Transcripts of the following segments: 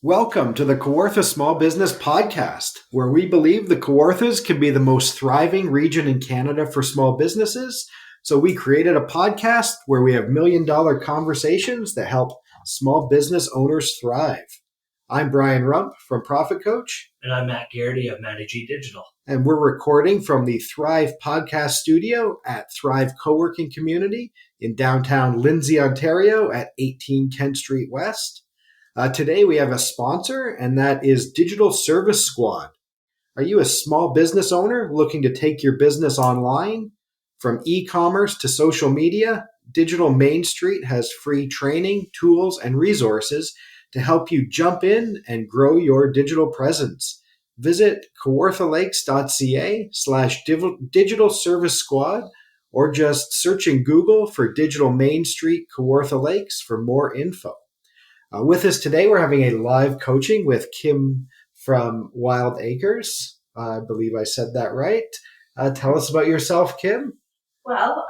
Welcome to the Kawartha Small Business Podcast, where we believe the Kawarthas can be the most thriving region in Canada for small businesses. So we created a podcast where we have million-dollar conversations that help small business owners thrive. I'm Brian Rump from Profit Coach. And I'm Matt Garrity of Matty G Digital. And we're recording from the Thrive Podcast Studio at Thrive Co-working Community in downtown Lindsay, Ontario at 18 Kent Street West. Today we have a sponsor, and that is Digital Service Squad. Are you a small business owner looking to take your business online? From e-commerce to social media, Digital Main Street has free training, tools, and resources to help you jump in and grow your digital presence. Visit kawarthalakes.ca/digital service squad or just search in Google for Digital Main Street Kawartha Lakes for more info. With us today, we're having a live coaching with Kim from Wild Acres. I believe I said that right. Tell us about yourself, Kim. Well,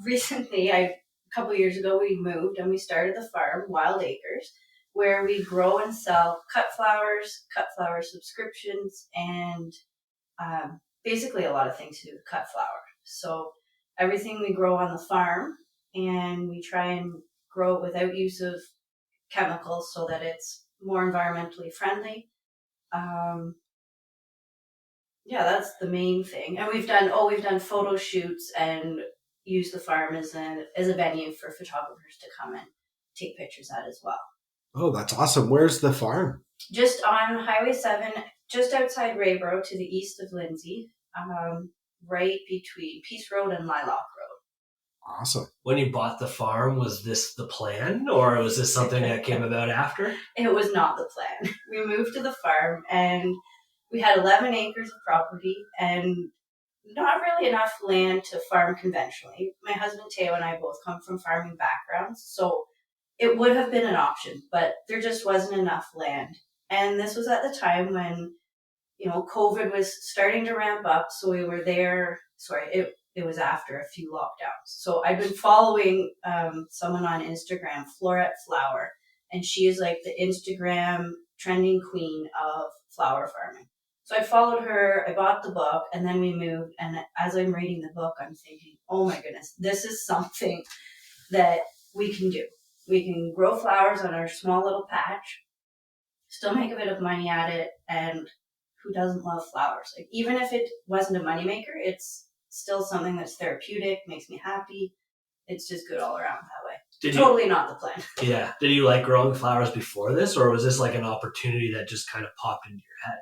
recently, a couple years ago, we moved and we started the farm, Wild Acres, where we grow and sell cut flower subscriptions, and basically a lot of things to do with cut flower. So everything we grow on the farm, and we try and grow it without use of chemicals so that it's more environmentally friendly. That's the main thing. And we've done photo shoots and use the farm as a venue for photographers to come and take pictures at as well. Oh, that's awesome. Where's the farm? Just on Highway 7, just outside Raybro to the east of Lindsay, right between Peace Road and Lilac Road. Awesome. When you bought the farm, was this the plan, or was this something that came about after? It was not the plan. We moved to the farm, and we had 11 acres of property and not really enough land to farm conventionally. My husband Teo and I both come from farming backgrounds, so it would have been an option, but there just wasn't enough land. And this was at the time when, COVID was starting to ramp up, so we were there. It was after a few lockdowns. So I've been following someone on Instagram, Florette Flower, and she is like the Instagram trending queen of flower farming. So I followed her, I bought the book, and then we moved. And as I'm reading the book, I'm thinking, oh my goodness, this is something that we can do. We can grow flowers on our small little patch, still make a bit of money at it, and who doesn't love flowers? Like, even if it wasn't a moneymaker, it's still something that's therapeutic, makes me happy. It's just good all around that way. Totally not the plan. Yeah. Did you like growing flowers before this, or was this like an opportunity that just kind of popped into your head?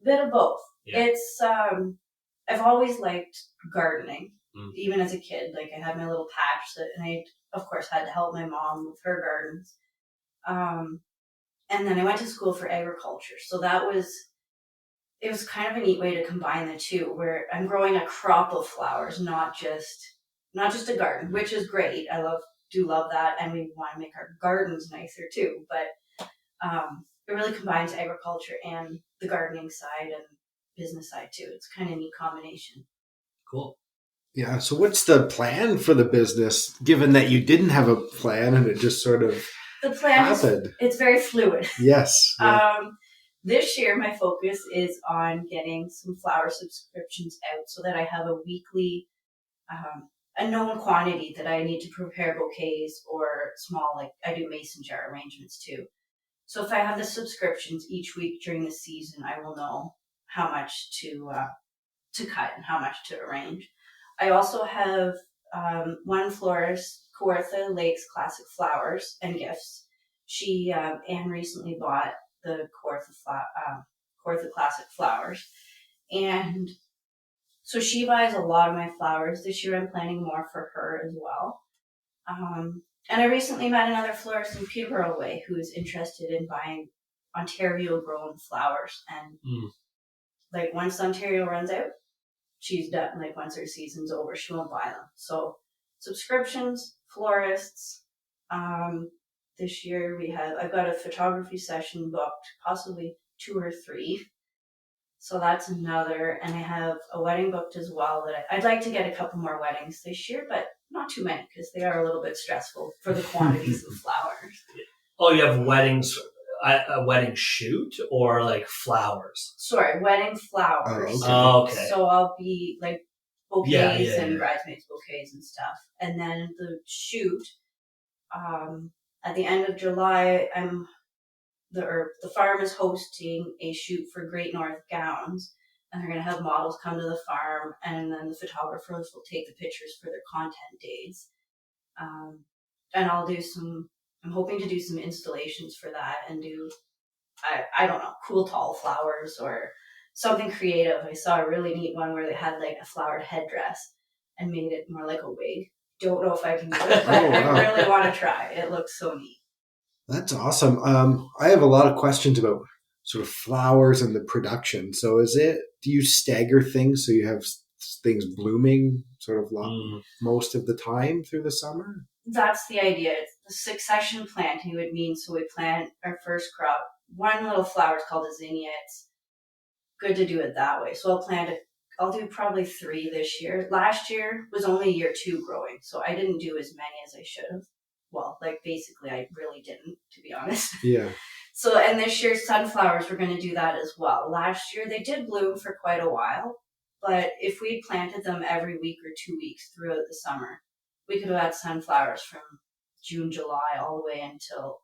Bit of both. Yeah. It's, I've always liked gardening, even as a kid. Like, I had my little patch and I, of course, had to help my mom with her gardens. And then I went to school for agriculture. So it was kind of a neat way to combine the two, where I'm growing a crop of flowers, not just a garden, which is great. I do love that, and we want to make our gardens nicer too. But it really combines agriculture and the gardening side and business side too. It's kind of a neat combination. Cool. Yeah. So what's the plan for the business, given that you didn't have a plan and it just sort of happened? It's very fluid. Yes. Yeah. This year, my focus is on getting some flower subscriptions out so that I have a weekly, a known quantity that I need to prepare bouquets or small, like I do mason jar arrangements too. So if I have the subscriptions each week during the season, I will know how much to cut and how much to arrange. I also have one florist, Kawartha Lakes Classic Flowers and Gifts. Anne recently bought the Kawartha Classic Flowers. And so she buys a lot of my flowers. This year I'm planning more for her as well. And I recently met another florist in Peterborough Way who is interested in buying Ontario-grown flowers. And like, once Ontario runs out, she's done. Like, once her season's over, she won't buy them. So subscriptions, florists. This year I've got a photography session booked, possibly 2 or 3. So that's another. And I have a wedding booked as well that I'd like to get a couple more weddings this year, but not too many because they are a little bit stressful for the quantities of flowers. Oh, you have weddings a wedding shoot or like flowers? Sorry, wedding flowers. Oh, okay. So I'll be like bouquets Yeah. and bridesmaids bouquets and stuff. And then the shoot, at the end of July, the farm is hosting a shoot for Great North Gowns, and they're going to have models come to the farm, and then the photographers will take the pictures for their content days. And I'm hoping to do some installations for that and do, I don't know, cool tall flowers or something creative. I saw a really neat one where they had like a flowered headdress and made it more like a wig. Don't know if I can do it, but I really want to try. It looks so neat. That's awesome. I have a lot of questions about sort of flowers and the production. So do you stagger things so you have things blooming sort of most of the time through the summer? That's the idea. It's the succession planting would mean, so we plant our first crop. One little flower is called a zinnia. It's good to do it that way. So I'll do probably 3 this year. Last year was only year 2 growing, so I didn't do as many as I should have. Well, like basically I really didn't, to be honest. Yeah. So, and this year sunflowers, we're going to do that as well. Last year they did bloom for quite a while, but if we planted them every week or 2 weeks throughout the summer, we could have had sunflowers from June, July, all the way until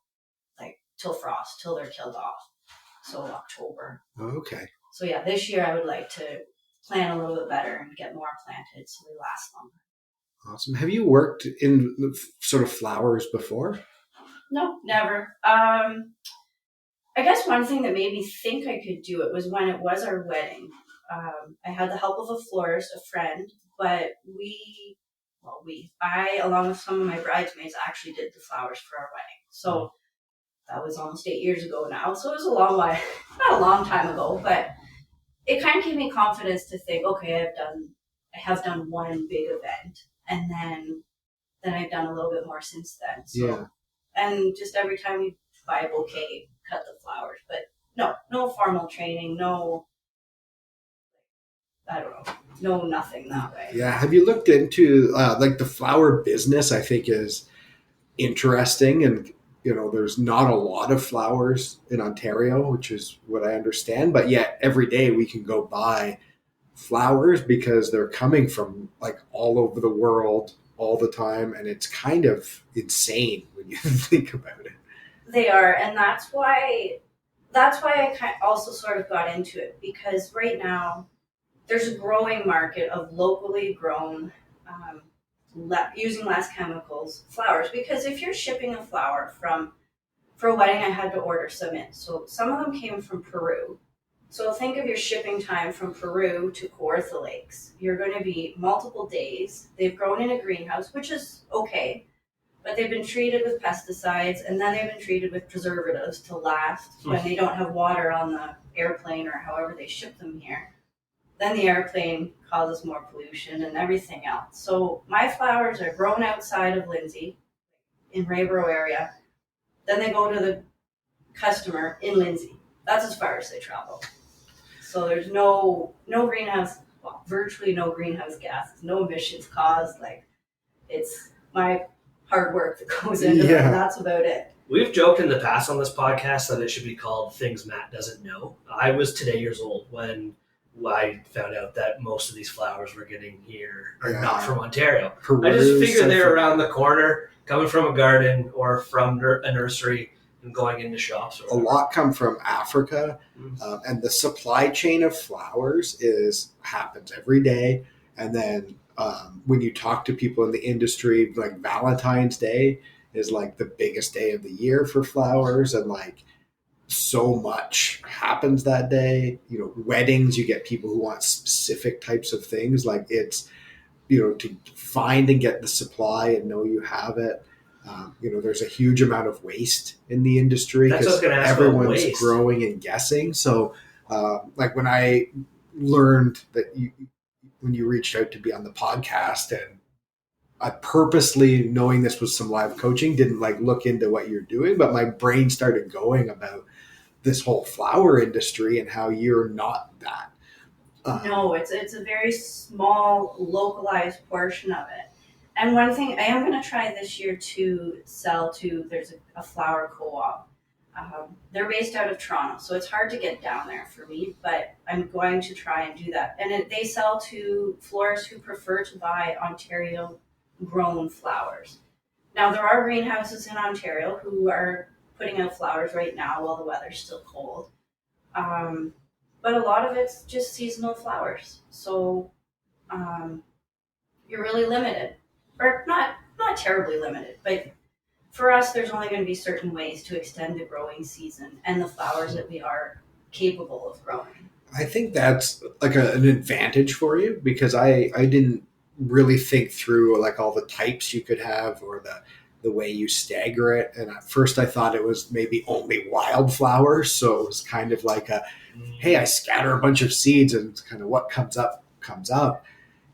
till frost, till they're killed off. So October. Okay. So yeah, this year I would like to plan a little bit better and get more planted so they last longer. Awesome. Have you worked in sort of flowers before? No, never. I guess one thing that made me think I could do it was when it was our wedding. I had the help of a florist, a friend, but I, along with some of my bridesmaids, actually did the flowers for our wedding. So that was almost 8 years ago now. So it was a long while, not a long time ago, but it kind of gave me confidence to think, okay, I have done one big event, and then I've done a little bit more since then. So, yeah. And just every time we buy a bouquet, cut the flowers, but no formal training, nothing that way. Yeah. Have you looked into like the flower business? I think is interesting, and there's not a lot of flowers in Ontario, which is what I understand, but yet every day we can go buy flowers because they're coming from like all over the world all the time, and it's kind of insane when you think about it. They are, and that's why I also sort of got into it, because right now there's a growing market of locally grown, using less chemicals flowers. Because if you're shipping a flower for a wedding, I had to order some in. So some of them came from Peru. So think of your shipping time from Peru to Kawartha Lakes. You're going to be multiple days. They've grown in a greenhouse, which is okay, but they've been treated with pesticides, and then they've been treated with preservatives to last when they don't have water on the airplane or however they ship them here. Then the airplane causes more pollution and everything else. So my flowers are grown outside of Lindsay, in Raybro area. Then they go to the customer in Lindsay. That's as far as they travel. So there's no greenhouse, virtually no greenhouse gases, no emissions caused. Like, it's my hard work that goes into it, and that's about it. We've joked in the past on this podcast that it should be called Things Matt Doesn't Know. I was today years old when I found out that most of these flowers we're getting here are not from Ontario. Peru, I just figured they're around the corner, coming from a garden or from a nursery and going into shops. A lot come from Africa, and the supply chain of flowers happens every day. And then when you talk to people in the industry, like Valentine's Day is like the biggest day of the year for flowers, and like so much happens that day. Weddings, you get people who want specific types of things. Like it's, to find and get the supply and know you have it. There's a huge amount of waste in the industry because everyone's growing and guessing. So like when I learned that when you reached out to be on the podcast, and I purposely, knowing this was some live coaching, didn't like look into what you're doing, but my brain started going about this whole flower industry and how you're not that. No, it's a very small, localized portion of it. And one thing I am going to try this year to sell to, there's a flower co-op they're based out of Toronto, so it's hard to get down there for me, but I'm going to try and do that. And they sell to florists who prefer to buy Ontario grown flowers. Now, there are greenhouses in Ontario who are putting out flowers right now while the weather's still cold. But a lot of it's just seasonal flowers. So you're really limited. Or not terribly limited, but for us, there's only going to be certain ways to extend the growing season and the flowers that we are capable of growing. I think that's like an advantage for you, because I didn't really think through like all the types you could have or the way you stagger it. And at first I thought it was maybe only wildflowers. So it was kind of like hey, I scatter a bunch of seeds and it's kind of what comes up, comes up.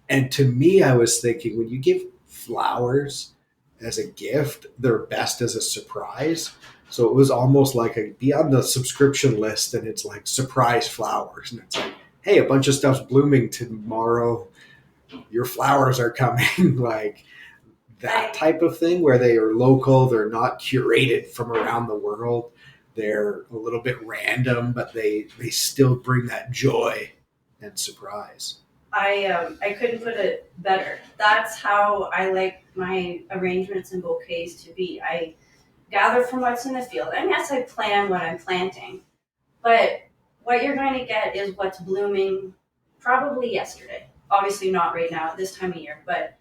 And to me, I was thinking when you give flowers as a gift, they're best as a surprise. So it was almost like be on the subscription list and it's like surprise flowers. And it's like, hey, a bunch of stuff's blooming tomorrow. Your flowers are coming. Like that type of thing where they are local. They're not curated from around the world. They're a little bit random, but they still bring that joy and surprise. I couldn't put it better. That's how I like my arrangements and bouquets to be. I gather from what's in the field. And yes, I plan what I'm planting. But what you're going to get is what's blooming probably yesterday. Obviously not right now at this time of year, but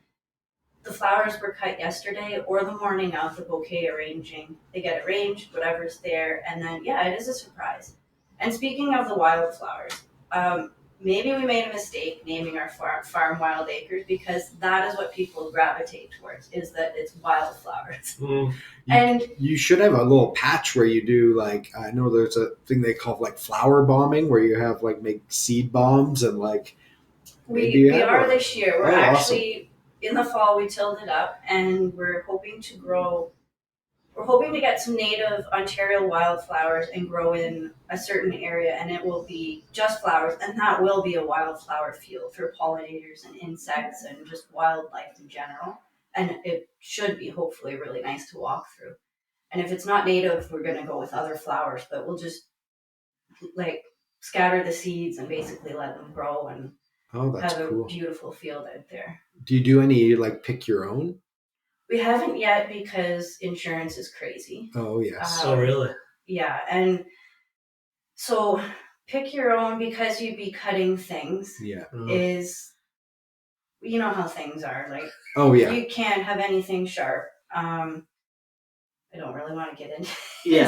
the flowers were cut yesterday or the morning of the bouquet arranging. They get arranged, whatever's there, and then, yeah, it is a surprise. And speaking of the wildflowers, maybe we made a mistake naming our farm Wild Acres, because that is what people gravitate towards, is that it's wildflowers. And you should have a little patch where you do like, I know there's a thing they call like flower bombing, where you have like make seed bombs and like we are this year. We're actually awesome. In the fall we tilled it up and we're hoping to get some native Ontario wildflowers and grow in a certain area, and it will be just flowers, and that will be a wildflower field for pollinators and insects and just wildlife in general. And it should be hopefully really nice to walk through. And if it's not native, we're going to go with other flowers, but we'll just like scatter the seeds and basically let them grow and have a beautiful field out there. Do you do any like pick your own? We haven't yet because insurance is crazy. Oh, yes. Oh, really? Yeah. And so pick your own, because you'd be cutting things. Yeah. Is, you know how things are. Like, oh, yeah. You can't have anything sharp. I don't really want to get into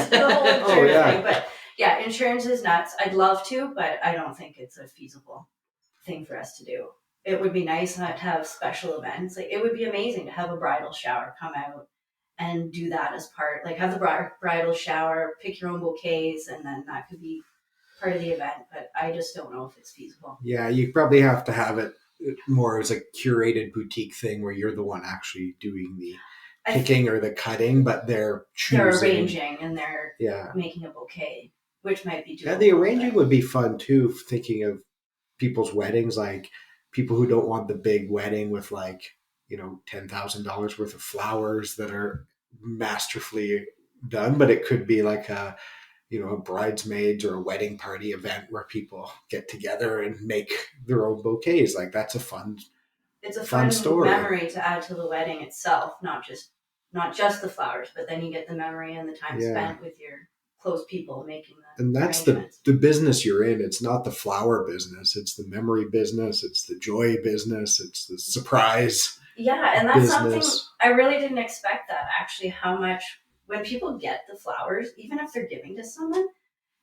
the whole insurance thing. But yeah, insurance is nuts. I'd love to, but I don't think it's a feasible thing for us to do. It would be nice not to have special events. Like, it would be amazing to have a bridal shower come out and do that as part. Like, have the bridal shower, pick your own bouquets, and then that could be part of the event. But I just don't know if it's feasible. Yeah, you probably have to have it more as a curated boutique thing where you're the one actually doing the picking or the cutting, but they're choosing. They're arranging and they're making a bouquet, which might be doable. Yeah, the arranging would be fun too, thinking of people's weddings, like people who don't want the big wedding with like, $10,000 worth of flowers that are masterfully done, but it could be like a bridesmaids or a wedding party event where people get together and make their own bouquets. Like, that's a fun It's a fun story. Memory to add to the wedding itself, not just the flowers, but then you get the memory and the time spent with your close people making that. And that's the business you're in. It's not the flower business. It's the memory business. It's the joy business. It's the surprise. Yeah, and that's something I really didn't expect, that actually, how much when people get the flowers, even if they're giving to someone,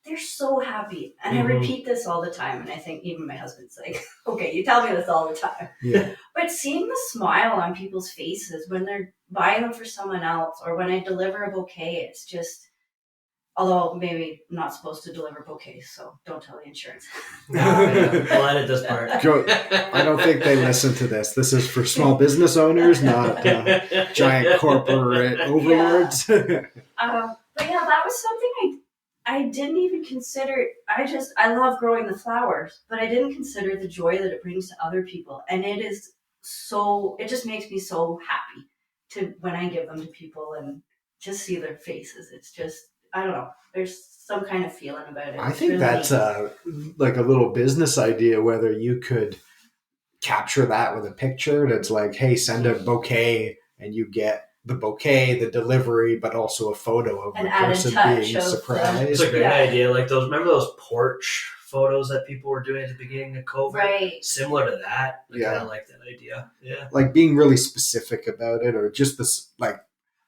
they're so happy. And I repeat this all the time. And I think even my husband's like, okay, you tell me this all the time. Yeah. But seeing the smile on people's faces when they're buying them for someone else, or when I deliver a bouquet, it's just, although maybe I'm not supposed to deliver bouquets, so don't tell the insurance. We'll edit this part. I don't think they listen to this. This is for small business owners, not giant corporate overlords. But yeah, that was something I didn't even consider. I love growing the flowers, but I didn't consider the joy that it brings to other people. And it just makes me so happy when I give them to people and just see their faces. It's just, I don't know. There's some kind of feeling about it. I It's think really that's like a little business idea, whether you could capture that with a picture that's like, hey, send a bouquet and you get the bouquet, the delivery, but also a photo of An the added person touch being of surprised. It's a great Yeah. idea. Like remember those porch photos that people were doing at the beginning of COVID? Right. Similar to that. I Yeah. kind of like that idea. Yeah. Like being really specific about it, or just this, like,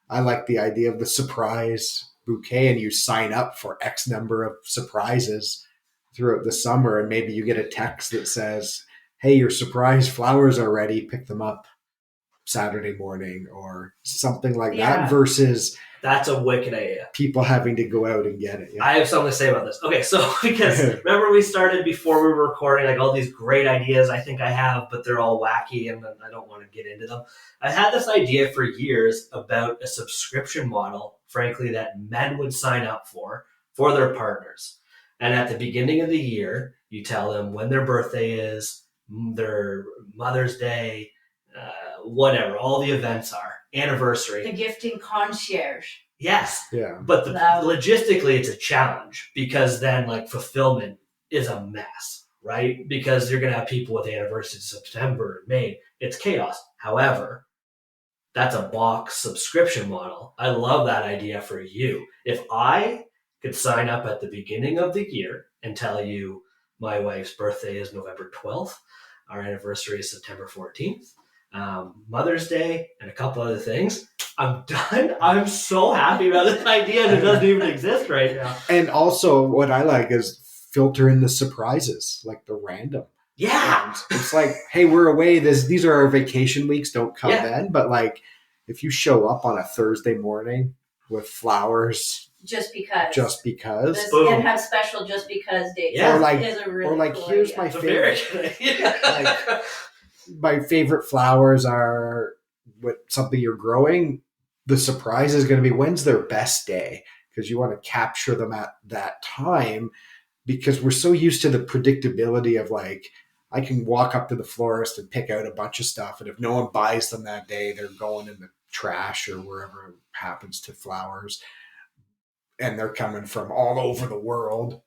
I like the idea of the surprise bouquet, and you sign up for X number of surprises throughout the summer, and maybe you get a text that says, hey, your surprise flowers are ready, pick them up Saturday morning, or something like Yeah. that, versus That's a wicked idea. people having to go out and get it. Yeah. I have something to say about this. Okay, so because remember we started before we were recording, like all these great ideas I think I have, but they're all wacky and I don't want to get into them. I had this idea for years about a subscription model, frankly, that men would sign up for their partners. And at the beginning of the year, you tell them when their birthday is, their Mother's Day, whatever, all the events are, anniversary. The gifting concierge. Yes. Yeah. But logistically, it's a challenge because then like fulfillment is a mess, right? Because you're going to have people with anniversaries in September, May. It's chaos. However, that's a box subscription model. I love that idea for you. If I could sign up at the beginning of the year and tell you my wife's birthday is November 12th, our anniversary is September 14th, Mother's Day, and a couple other things, I'm done. I'm so happy about this idea and it doesn't even exist right now. And also what I like is filter in the surprises, like the random. Yeah. ones. It's like, hey, we're away. These are our vacation weeks. Don't come then. But like, if you show up on a Thursday morning with flowers, just because, this, and have special just because dates. Yeah. Or like, cool here's idea. My favorite. Like, my favorite flowers are something you're growing. The surprise is going to be when's their best day, because you want to capture them at that time, because we're so used to the predictability of like, I can walk up to the florist and pick out a bunch of stuff, and if no one buys them that day, they're going in the trash or wherever it happens to flowers, and they're coming from all over the world.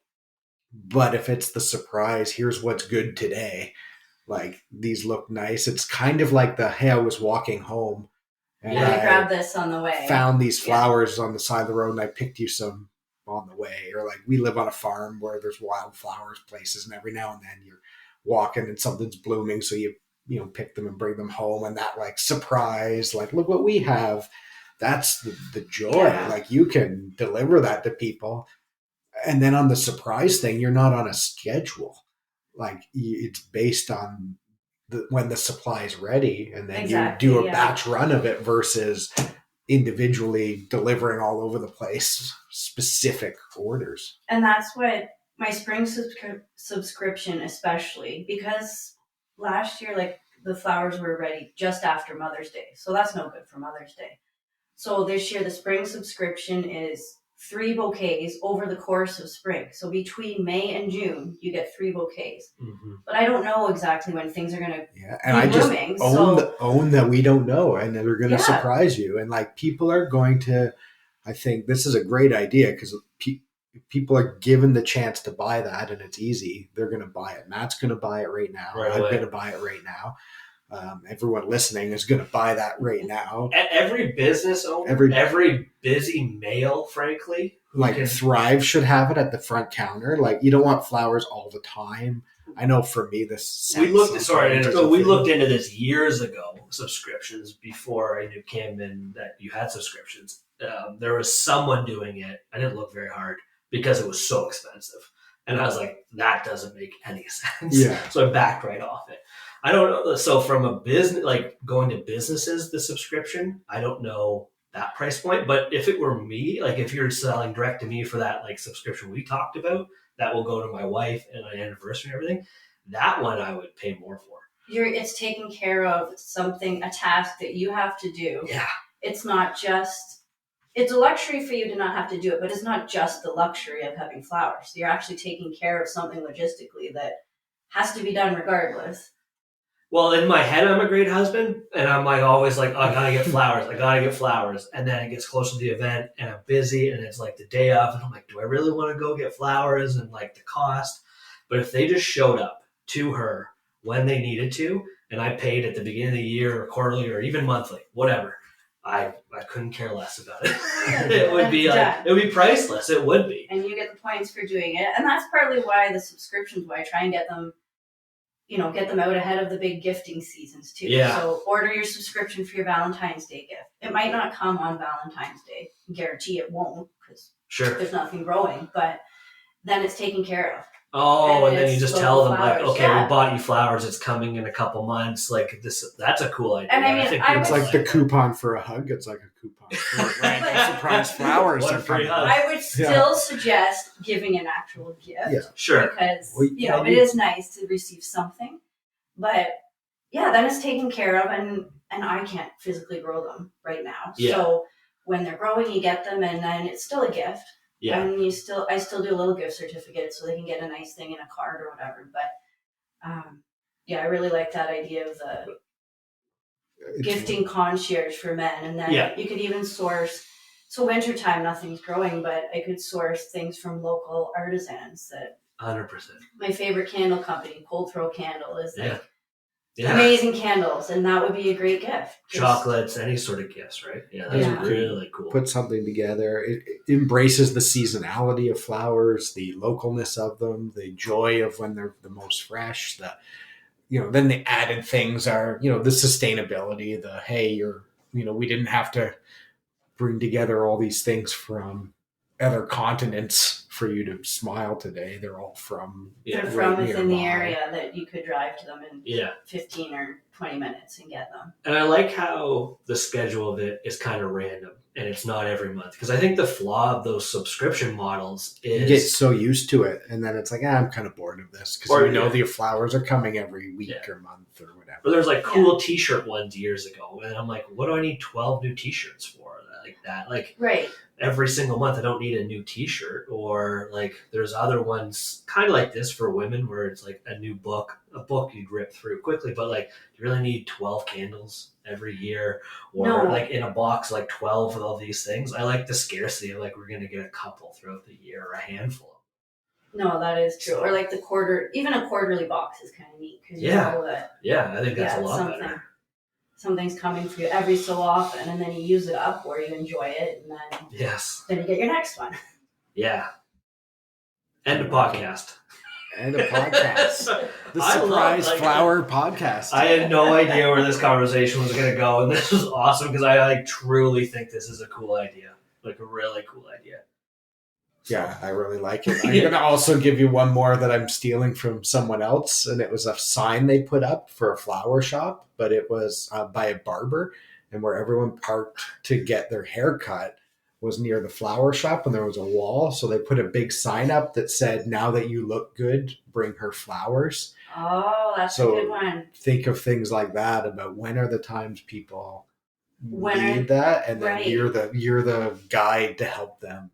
But if it's the surprise, here's what's good today, like these look nice. It's kind of like hey, I was walking home and I I grabbed this on the way. Found these flowers on the side of the road and I picked you some on the way. Or like, we live on a farm where there's wildflowers places, and every now and then you're walking and something's blooming, so you pick them and bring them home, and that like surprise, like, look what we have. That's the joy. Yeah. Like, you can deliver that to people. And then on the surprise thing, you're not on a schedule. Like, it's based on when the supply is ready, and then you do a batch run of it versus individually delivering all over the place specific orders. And that's what my spring subscription, especially because last year, like, the flowers were ready just after Mother's Day. So that's no good for Mother's Day. So this year, the spring subscription is 3 bouquets over the course of spring. So between May and June, you get 3 bouquets. Mm-hmm. But I don't know exactly when things are going to and I blooming, just own that we don't know, and they're going to surprise you. And like, people are going to, I think this is a great idea, because people are given the chance to buy that, and it's easy. They're going to buy it. Matt's going to buy it right now. I'm going to buy it right now. Everyone listening is going to buy that right now. Every business owner, every busy male, frankly. Like, Thrive should have it at the front counter. Like, you don't want flowers all the time. I know for me, we looked into this years ago, subscriptions, before I knew Kim and that you had subscriptions. There was someone doing it. I didn't look very hard because it was so expensive. And I was like, that doesn't make any sense. Yeah. So I backed right off it. I don't know. So from a business, like going to businesses, the subscription, I don't know that price point. But if it were me, like if you're selling direct to me for that like subscription we talked about, that will go to my wife and an anniversary and everything, that one I would pay more for. It's taking care of a task that you have to do. Yeah. It's not just, it's a luxury for you to not have to do it, but it's not just the luxury of having flowers. You're actually taking care of something logistically that has to be done regardless. Well, in my head, I'm a great husband, and I'm like always like, oh, I gotta get flowers. I gotta get flowers. And then it gets closer to the event, and I'm busy, and it's like the day of, and I'm like, do I really want to go get flowers and like the cost? But if they just showed up to her when they needed to, and I paid at the beginning of the year or quarterly or even monthly, whatever, I couldn't care less about it. It would be like, it would be priceless. It would be. And you get the points for doing it, and that's partly why the subscriptions. Why I try and get them out ahead of the big gifting seasons too. Yeah. So order your subscription for your Valentine's Day gift. It might not come on Valentine's Day. I guarantee it won't because there's nothing growing, but then it's taken care of. Oh, and then you just tell them flowers. like, okay, we bought you flowers. It's coming in a couple months. Like this, that's a cool idea. And I mean, it's like the coupon for a hug. It's like a coupon for random surprise flowers. I would still suggest giving an actual gift. Yeah, sure. Because it is nice to receive something, but then it's taken care of, and I can't physically grow them right now. Yeah. So when they're growing, you get them, and then it's still a gift. Yeah. And I still do a little gift certificate so they can get a nice thing in a card or whatever. But I really like that idea of the gifting concierge for men. And then you could even source, so wintertime, nothing's growing, but I could source things from local artisans that 100%. My favorite candle company, Cold Throw Candle, is like amazing candles, and that would be a great gift. Chocolates, any sort of gifts, right? Yeah, that's really cool. Put something together. It embraces the seasonality of flowers, the localness of them, the joy of when they're the most fresh. Then the added things are, the sustainability, we didn't have to bring together all these things from other continents for you to smile today. They're all from within the area that you could drive to them in 15 or 20 minutes and get them. And I like how the schedule of it is kind of random and it's not every month, because I think the flaw of those subscription models is you get so used to it, and then it's like, I'm kind of bored of this, because the flowers are coming every week or month or whatever. But there's like cool t-shirt ones years ago, and I'm like, what do I need 12 new t-shirts for? Like that, like every single month I don't need a new t-shirt. Or like there's other ones kind of like this for women where it's like a book you'd rip through quickly, but like you really need 12 candles every year, or like in a box like 12 of all these things. I like the scarcity of like we're gonna get a couple throughout the year or a handful. No, that is true. Or like even a quarterly box is kind of neat, because I think that's a lot better. Something's coming for you every so often, and then you use it up or you enjoy it, and then you get your next one. Yeah. And a podcast. The surprise flower podcast. I had no idea where this conversation was going to go, and this was awesome because I truly think this is a cool idea. Like a really cool idea. Yeah, I really like it. I'm going to also give you one more that I'm stealing from someone else, and it was a sign they put up for a flower shop, but it was by a barber, and where everyone parked to get their hair cut was near the flower shop, and there was a wall, so they put a big sign up that said, "Now that you look good, bring her flowers." Oh, that's a good one. Think of things like that about when are the times people need that, and then you're the guide to help them.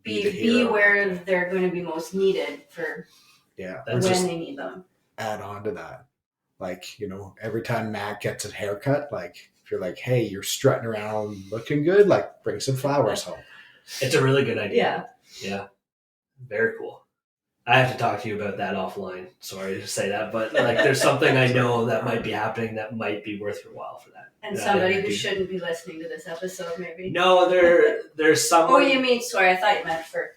Be where they're going to be most needed for when they need them. Add on to that. Like, every time Matt gets a haircut, like, if you're like, hey, you're strutting around looking good, like, bring some flowers home. It's a really good idea. Yeah. Very cool. I have to talk to you about that offline. Sorry to say that, but like, there's something I know that might be happening that might be worth your while for that. And somebody who shouldn't be listening to this episode, maybe. No, there's someone. Oh, you mean? Sorry, I thought you meant for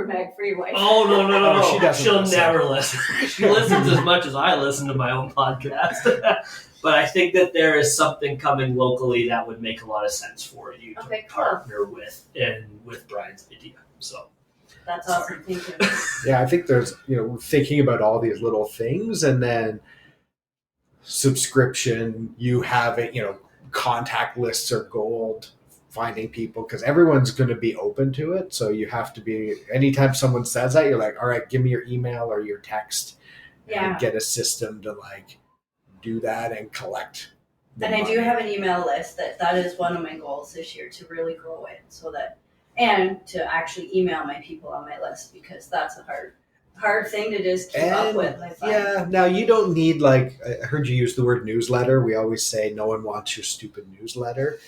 Meg Freeway. Oh no! She'll listen. never listen. She listens as much as I listen to my own podcast. But I think that there is something coming locally that would make a lot of sense for you to partner with, and with Brian's idea. So. That's awesome. Thank you. Yeah, I think there's, thinking about all these little things, and then subscription, you have it, contact lists are gold, finding people, because everyone's going to be open to it. So you have to be, anytime someone says that, you're like, all right, give me your email or your text, and get a system to like do that and collect. And I do have an email list that is one of my goals this year, to really grow it, so that, and to actually email my people on my list, because that's a hard hard thing to just keep up with. I find. Yeah, now you don't need, like, I heard you use the word newsletter. We always say no one wants your stupid newsletter.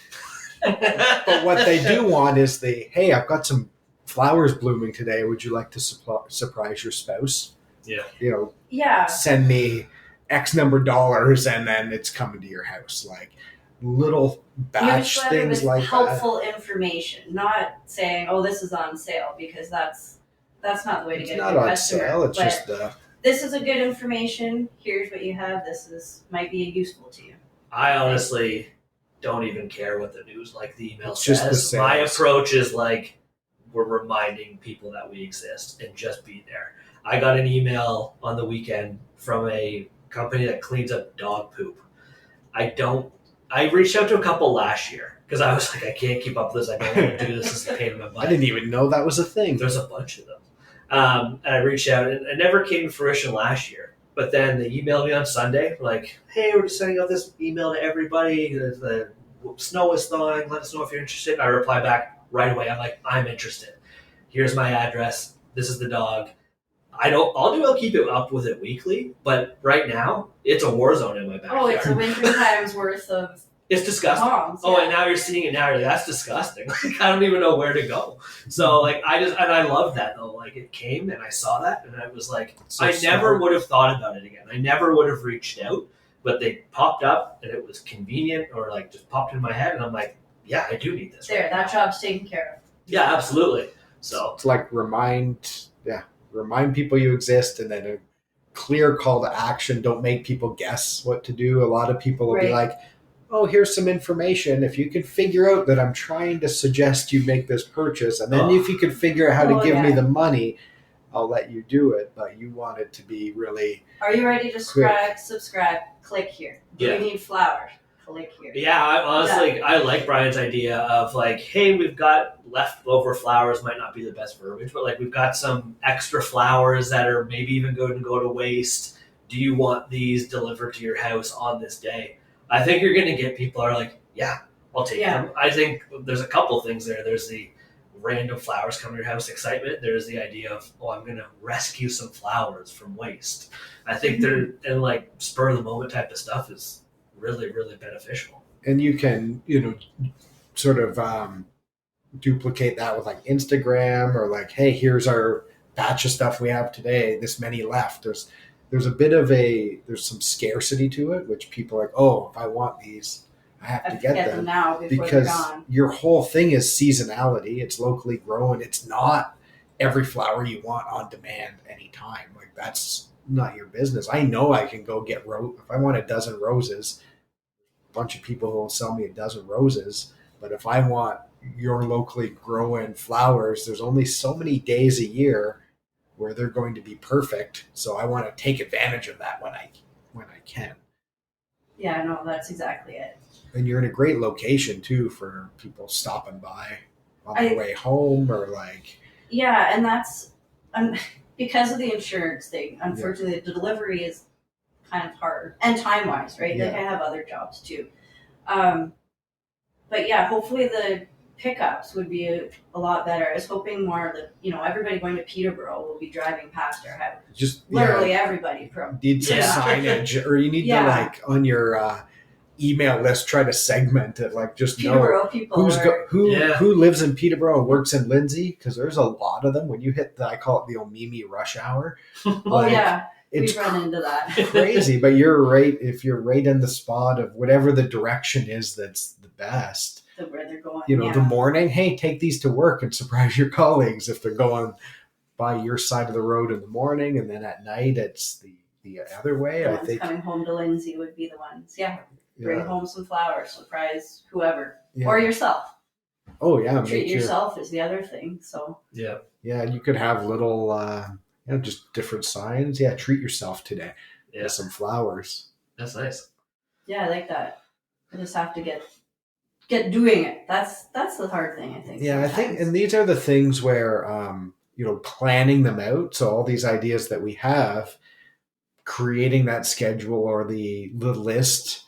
But what they do want is hey, I've got some flowers blooming today. Would you like to surprise your spouse? Yeah. Send me X number of dollars and then it's coming to your house. Like little batch Newsletter things with like helpful information, not saying, "Oh, this is on sale," because that's not the way to it's get not a good on customer. sale. It's but just this is a good information. Here's what you have. Might be useful to you. I honestly don't even care what the email it's says. just the sales. My approach is like, we're reminding people that we exist and just be there. I got an email on the weekend from a company that cleans up dog poop. I reached out to a couple last year because I was like, I can't keep up with this. I don't want to do this. This is a pain in my butt. I didn't even know that was a thing. There's a bunch of them. And I reached out, and it never came to fruition last year. But then they emailed me on Sunday, like, hey, we're just sending out this email to everybody. The snow is thawing. Let us know if you're interested. I reply back right away. I'm like, I'm interested. Here's my address. This is the dog. I'll keep it up with it weekly, but right now it's a war zone in my backyard. Oh, it's a winter time's worth of. It's disgusting. Moms, Oh, and now you're seeing it now. You're like, that's disgusting. Like, I don't even know where to go. So like, I love that though. Like it came and I saw that and I was like, So I never smart. would have thought about it again. I never would have reached out, but they popped up and it was convenient or like just popped in my head and I'm like, yeah, I do need this. There, right that now. job's taken care of. Yeah, absolutely. So It's like remind people you exist and then a clear call to action. Don't make people guess what to do. A lot of people will be Right. like, oh, here's some information. If you can figure out that I'm trying to suggest you make this purchase, and then if you can figure out how to give me the money, I'll let you do it. But you want it to be really... Are you ready to subscribe? Click here. Do Yeah. you need flowers? Click here. yeah, I like Brian's idea of like, hey, we've got leftover flowers, might not be the best verbiage, but like we've got some extra flowers that are maybe even going to go to waste. Do you want these delivered to your house on this day? I think you're going to get people are like, yeah, I'll take them. I think there's a couple things there. There's the random flowers come to your house excitement. There's the idea of, oh, I'm going to rescue some flowers from waste. I think and like spur of the moment type of stuff is really, really beneficial. And you can, sort of duplicate that with like Instagram or like, hey, here's our batch of stuff we have today. This many left. There's a bit of there's some scarcity to it, which people are like, oh, if I want these, I have to get them now before because they're gone. your whole thing is seasonality. It's locally grown. It's not every flower you want on demand anytime. Like that's not your business. I know I can go get if I want a dozen roses, a bunch of people will sell me a dozen roses. But if I want your locally grown flowers, there's only so many days a year where they're going to be perfect. So I want to take advantage of that when I can. Yeah, no, that's exactly it. And you're in a great location too for people stopping by on their way home or like. Yeah, and that's because of the insurance thing. Unfortunately, the delivery is kind of hard and time wise, right? Yeah. Like I have other jobs too. But yeah, hopefully the pickups would be a lot better. I was hoping more that, everybody going to Peterborough will be driving past our house. Just literally everybody. Need some signage, or you need to like on your email list try to segment it. Like just Peterborough know people who lives in Peterborough and works in Lindsay, because there's a lot of them. When you hit I call it the Omimi rush hour. It's we run into that. crazy, but you're right. If you're right in the spot of whatever the direction is, that's the best. Where they're going. The morning, hey, take these to work and surprise your colleagues if they're going by your side of the road in the morning, and then at night it's the other way. The I ones think coming home to Lindsay would be the ones. Yeah. Bring home some flowers, surprise whoever, or yourself. Oh yeah, treat yourself is the other thing. So yeah, you could have little, just different signs. Yeah, treat yourself today with some flowers. That's nice. Yeah, I like that. I just have to get doing it. That's the hard thing, I think. Yeah, sometimes. I think, and these are the things where planning them out. So all these ideas that we have, creating that schedule or the list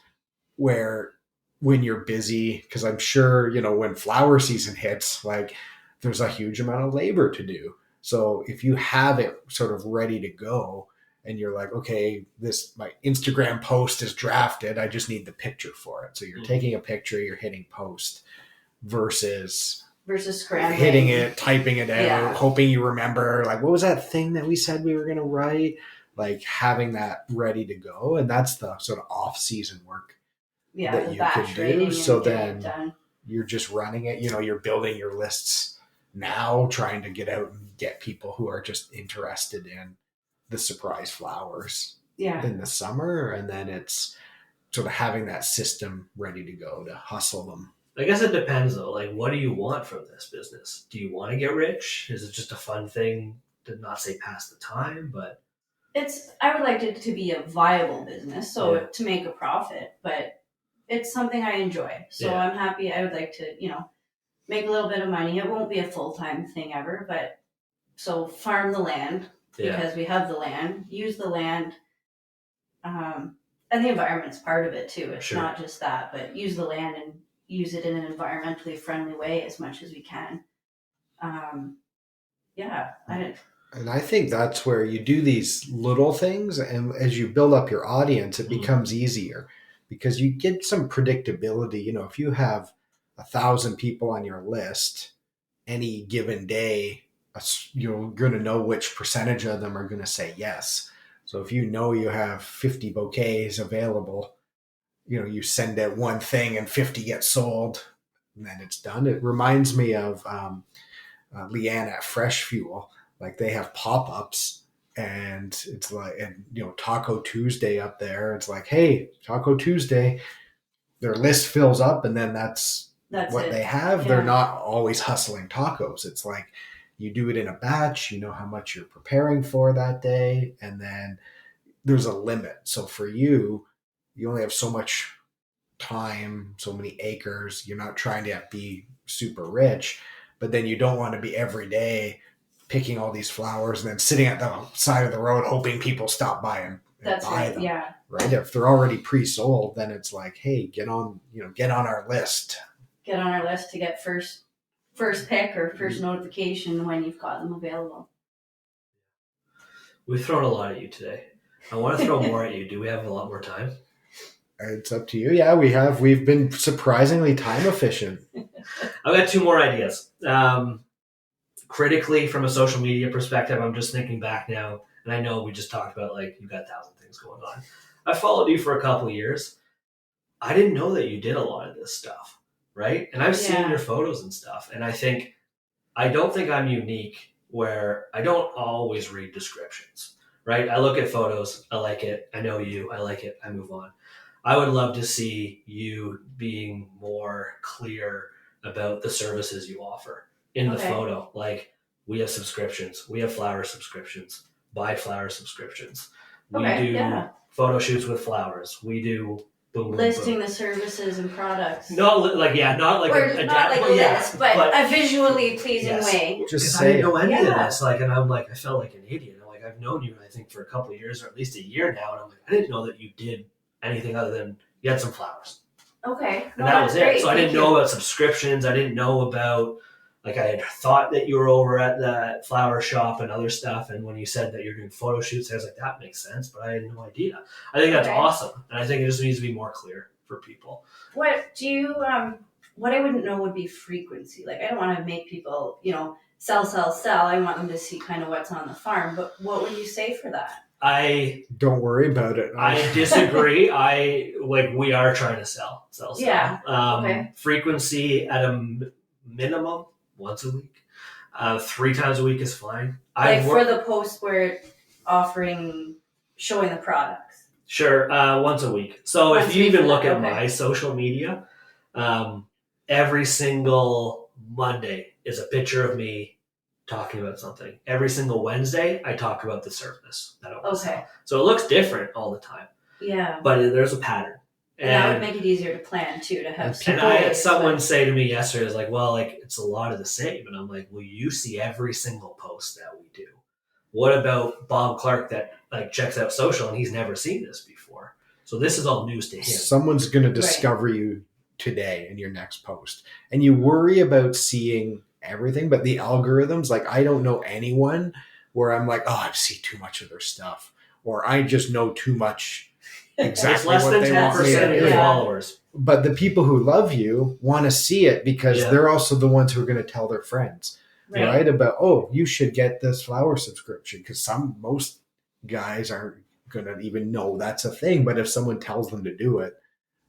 where when you're busy, because I'm sure, when flower season hits, like there's a huge amount of labor to do. So if you have it sort of ready to go and you're like, okay, my Instagram post is drafted, I just need the picture for it. So you're taking a picture, you're hitting post versus scrambling, hitting it, typing it out, hoping you remember, like, what was that thing that we said we were going to write? Like having that ready to go. And that's the sort of off-season work that you can do. So then you're just running it, you're building your lists now, trying to get out and get people who are just interested in the surprise flowers in the summer. And then it's sort of having that system ready to go to hustle them. I guess it depends though. Like, what do you want from this business? Do you want to get rich? Is it just a fun thing to not say pass the time, but I would like it to be a viable business, so to make a profit, but it's something I enjoy. So I'm happy. I would like to, make a little bit of money. It won't be a full-time thing ever, but so farm the land because we have the land, use the land, and the environment's part of it too. It's not just that, but use the land and use it in an environmentally friendly way as much as we can. And I think that's where you do these little things, and as you build up your audience, it becomes easier because you get some predictability. If you have 1,000 people on your list any given day, you're going to know which percentage of them are going to say yes. So if you have 50 bouquets available, you send out one thing and 50 get sold, and then it's done. It reminds me of Leanne at Fresh Fuel. Like they have pop-ups, and it's like, Taco Tuesday up there. It's like, hey, Taco Tuesday, their list fills up, and then that's what they have. They're not always hustling tacos. It's like you do it in a batch, how much you're preparing for that day, and then there's a limit. So for you only have so much time, so many acres. You're not trying to be super rich, but then you don't want to be every day picking all these flowers and then sitting at the side of the road hoping people stop by and buy them. Yeah. Right. If they're already pre-sold, then it's like, hey, get on our list. Get on our list to get first pick or first notification when you've got them available. We've thrown a lot at you today. I want to throw more at you. Do we have a lot more time? It's up to you. Yeah, we have. We've been surprisingly time efficient. I've got two more ideas. Critically, from a social media perspective, I'm just thinking back now, and I know we just talked about, like, you've got 1,000 things going on. I followed you for a couple of years. I didn't know that you did a lot of this stuff, right? And I've seen your photos and stuff, and I don't think I'm unique where I don't always read descriptions, right? I look at photos, I like it, I know you, I like it, I move on. I would love to see you being more clear about the services you offer in the photo. Like, we have subscriptions, we have flower subscriptions, buy flower subscriptions. We do photo shoots with flowers. We do listing the services and products. Not like not like a list, but a visually pleasing way. Just say I didn't know any of this. Like, and I'm like, I felt like an idiot. I'm like, I've known you, I think, for a couple of years or at least a year now, and I'm like, I didn't know that you did anything other than you had some flowers. Okay. And that was it. Great. So I didn't know about subscriptions. I didn't know about, like, I had thought that you were over at the flower shop and other stuff. And when you said that you're doing photo shoots, I was like, that makes sense, but I had no idea. I think that's awesome. And I think it just needs to be more clear for people. What do you, what I wouldn't know would be frequency. Like, I don't want to make people, sell. I want them to see kind of what's on the farm. But what would you say for that? I don't worry about it. I disagree. We are trying to sell. Yeah. Frequency at a minimum once a week. 3 times a week is fine. For the post where showing the products. Sure. Once a week. So if you even look at my social media, every single Monday is a picture of me talking about something. Every single Wednesday, I talk about the service that I want to sell. So it looks different all the time. Yeah. But there's a pattern. And that would make it easier to plan, too, to have people. And I had someone say to me yesterday, I was like, well, like, it's a lot of the same. And I'm like, well, you see every single post that we do. What about Bob Clark that, like, checks out social and he's never seen this before? So this is all news to him. Someone's going to discover you today in your next post. And you worry about seeing everything, but the algorithms, like I don't know anyone where I'm like, oh, I see too much of their stuff, or I just know too much exactly It's less what than they 10% want me to of your do. followers. But the people who love you want to see it because they're also the ones who are going to tell their friends, right? About, oh, you should get this flower subscription, because most guys aren't going to even know that's a thing. But if someone tells them to do it,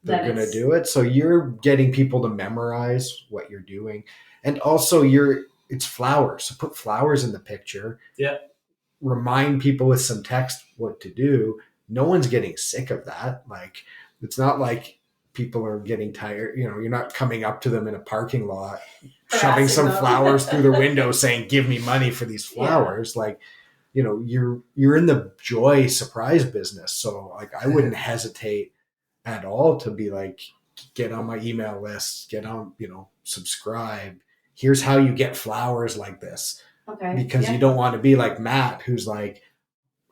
they're going to do it. So you're getting people to memorize what you're doing. And also it's flowers. So put flowers in the picture. Yeah. Remind people with some text what to do. No one's getting sick of that. Like, it's not like people are getting tired. You're not coming up to them in a parking lot, shoving some flowers through the window saying, give me money for these flowers. Like, you're in the joy surprise business. So like, I wouldn't hesitate at all to be like, get on my email list, get on, subscribe. Here's how you get flowers like this. Okay. Because you don't want to be like Matt, who's like,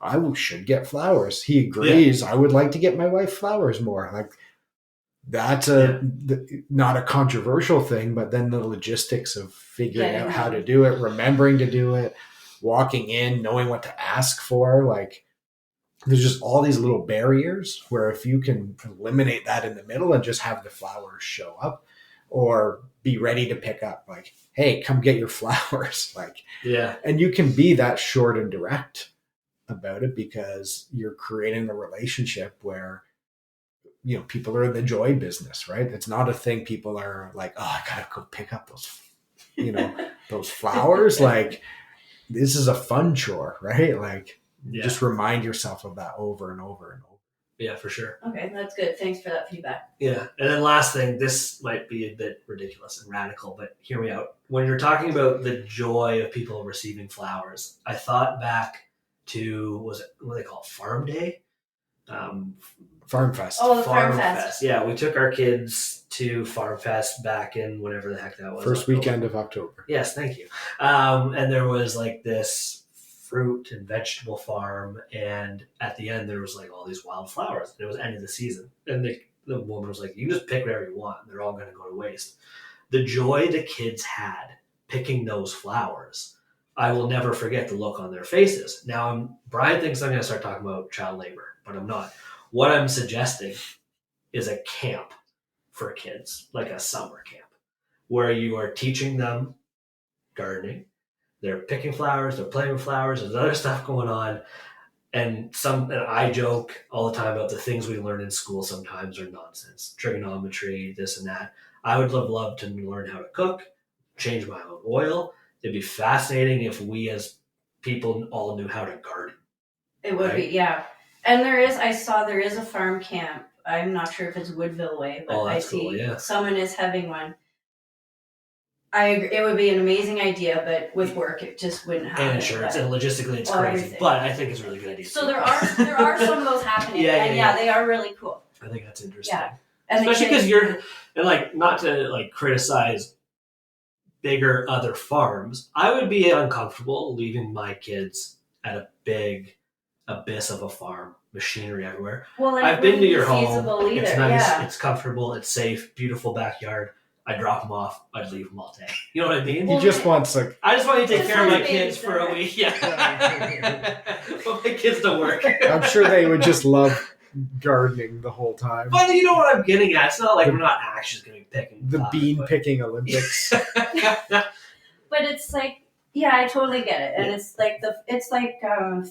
I should get flowers. He agrees. I would like to get my wife flowers more. Like, that's not a controversial thing, but then the logistics of figuring out how to do it, remembering to do it, walking in, knowing what to ask for. Like, there's just all these little barriers where if you can eliminate that in the middle and just have the flowers show up or be ready to pick up, like, hey, come get your flowers. Like, and you can be that short and direct about it because you're creating a relationship where, people are in the joy business, right? It's not a thing people are like, oh, I gotta go pick up those, those flowers. Like, this is a fun chore, right? Like, just remind yourself of that over and over and over. Yeah, for sure. Okay, that's good. Thanks for that feedback. Yeah. And then last thing, this might be a bit ridiculous and radical, but hear me out. When you're talking about the joy of people receiving flowers, I thought back to, was it what they call it, Farm Day? Farm Fest. Oh, the Farm Fest. Yeah, we took our kids to Farm Fest back in whatever the heck that was. First weekend of October. Yes, thank you. And there was like this fruit and vegetable farm, and at the end there was like all these wild flowers, and it was end of the season, and the woman was like, you can just pick whatever you want, and they're all going to go to waste. The joy the kids had picking those flowers, I will never forget the look on their faces. Now Brian thinks I'm going to start talking about child labor, but I'm not. What I'm suggesting is a camp for kids, like a summer camp, where you are teaching them gardening. They're picking flowers, they're playing with flowers, there's other stuff going on. And I joke all the time about the things we learn in school sometimes are nonsense. Trigonometry, this and that. I would love to learn how to cook, change my own oil. It'd be fascinating if we as people all knew how to garden. It would be, yeah. And I saw there is a farm camp. I'm not sure if it's Woodville way, but I see someone is having one. I agree. It would be an amazing idea, but with work, it just wouldn't happen. And insurance, and logistically, it's crazy. Everything. But I think it's a really good idea. So there are some of those happening, they are really cool. I think that's interesting. Yeah, and especially because not to criticize bigger other farms. I would be uncomfortable leaving my kids at a big abyss of a farm, machinery everywhere. Well, I've been to your home. Either. It's nice. It's comfortable. It's safe. Beautiful backyard. I drop them off. I'd leave them all day. You know what I mean? I just want to take care of my kids for a week. Yeah. But my kids don't work. I'm sure they would just love gardening the whole time. But you know what I'm getting at? It's not like we're not actually going to be picking the bean picking Olympics. But it's like, yeah, I totally get it, and it's like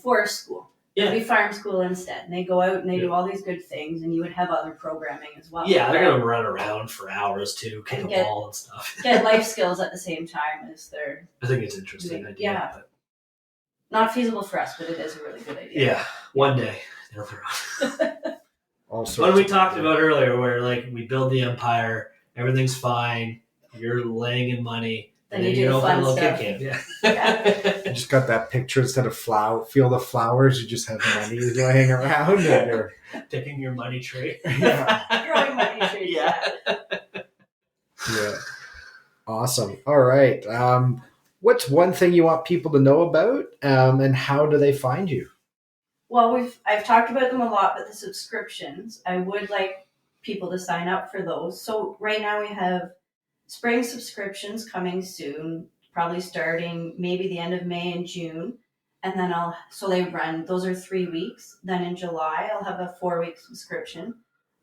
forest school. Yeah. It'd be farm school instead. And they go out and they do all these good things, and you would have other programming as well. Yeah, they're going to run around for hours too, kick a ball and stuff. Get life skills at the same time as they're... I think it's an interesting idea. Yeah. But not feasible for us, but it is a really good idea. Yeah, one day. What we talked about earlier, where we build the empire, everything's fine, you're laying in money, then you do the fun stuff. Kid camp. Yeah. You just got that picture instead of field of flowers, you just have money laying around. And you're picking your money tree. Yeah. Growing money trees. Yeah. Yeah. Awesome. All right. What's one thing you want people to know about, and how do they find you? Well, I've talked about them a lot, but the subscriptions, I would like people to sign up for those. So right now we have spring subscriptions coming soon. probably starting maybe the end of May and June. And then they run, those are 3 weeks. Then in July, I'll have a 4-week subscription.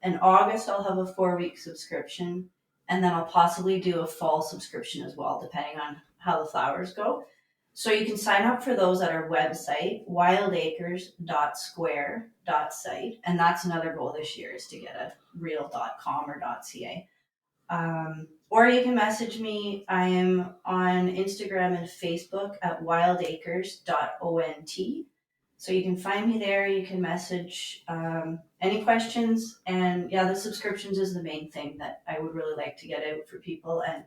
In August, I'll have a 4-week subscription. And then I'll possibly do a fall subscription as well, depending on how the flowers go. So you can sign up for those at our website, wildacres.square.site. And that's another goal this year, is to get a real.com or .ca. Or you can message me. I am on Instagram and Facebook at wildacres.ont. So you can find me there. You can message any questions. And yeah, the subscriptions is the main thing that I would really like to get out for people. And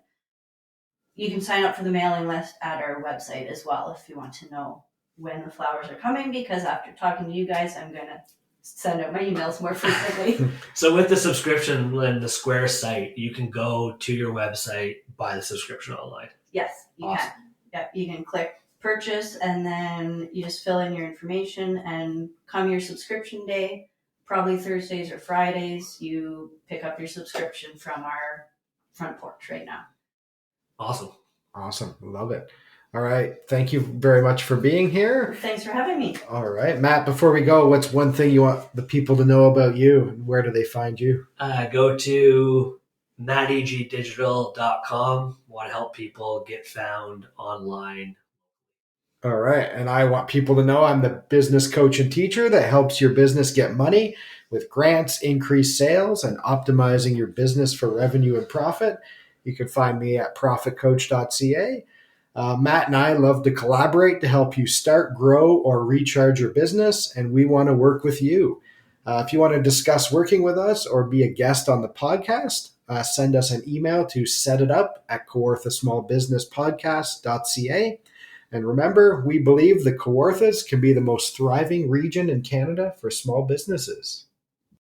you can sign up for the mailing list at our website as well if you want to know when the flowers are coming, because after talking to you guys, I'm going to send out my emails more frequently. So with the subscription and the Square site, you can go to your website, buy the subscription online. Yes, you can. Yep, you can click purchase, and then you just fill in your information, and come your subscription day, probably Thursdays or Fridays, you pick up your subscription from our front porch right now. Awesome. Love it. All right. Thank you very much for being here. Thanks for having me. All right. Matt, before we go, what's one thing you want the people to know about you? And where do they find you? Go to mattegdigital.com. Want to help people get found online. All right. And I want people to know I'm the business coach and teacher that helps your business get money with grants, increase sales, and optimizing your business for revenue and profit. You can find me at profitcoach.ca. Matt and I love to collaborate to help you start, grow, or recharge your business, and we want to work with you. If you want to discuss working with us or be a guest on the podcast, send us an email to setitup@kawarthasmallbusinesspodcast.ca. And remember, we believe the Kawarthas can be the most thriving region in Canada for small businesses.